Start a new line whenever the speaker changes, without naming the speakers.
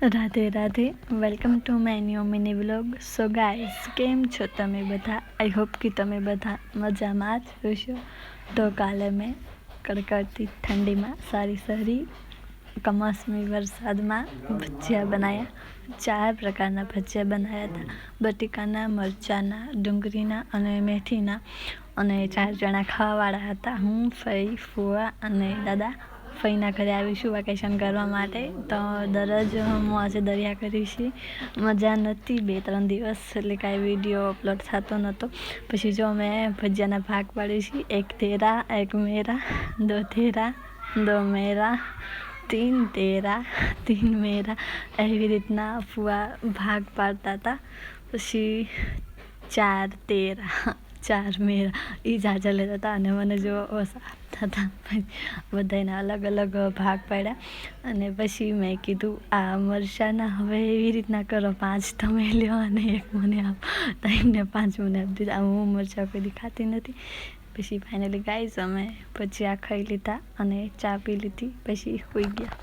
Radhe Radhe, welcome to my new mini vlog. So guys, કેમ છો તમે બધા? આઈ હોપ કે તમે બધા મજામાં જ હશો. તો કાલે મેં કડકડતી ઠંડીમાં સારી કમોસમી વરસાદમાં ભજીયા બનાવ્યા. 4 પ્રકારના ભજીયા બનાવ્યા હતા: બટેકાના, મરચાંના, ડુંગળીના અને મેથીના. અને 4 જણા ખાવાવાળા હતા: હું, ફઈ, ફુવા અને દાદા. ફઈના ઘરે આવીશું વેકેશન કરવા માટે. તો દરરોજ હું આજે દરિયા કરીશ. મજા નહોતી 2-3 દિવસ, એટલે કાંઈ વિડીયો અપલોડ થતો નહોતો. પછી જો મેં ભજીયાના ભાગ પાડીશ: 1 તેરા, 1 મેરા, 2 તેરા, 2 મેરા, 3 તેરા, 3 મેરા. એવી રીતના ફુવા ભાગ પાડતા હતા. પછી 4 તેરા, 4 મેરા એ જાજા લેતા હતા અને મને જો આપતા હતા. બધાને અલગ અલગ ભાગ પાડ્યા અને પછી મેં કીધું આ મરચાંના હવે એવી રીતના કરો, 5 તમે લ્યો અને 1 મને આપ. એમને 5 મને આપી દીધા. હું મરચાં કદી ખાતી નથી. પછી ફાઇનલી ગાઈઝ અમે ભજીયા ખાઈ લીધા અને ચા પી લીધી. પછી સૂઈ ગયા.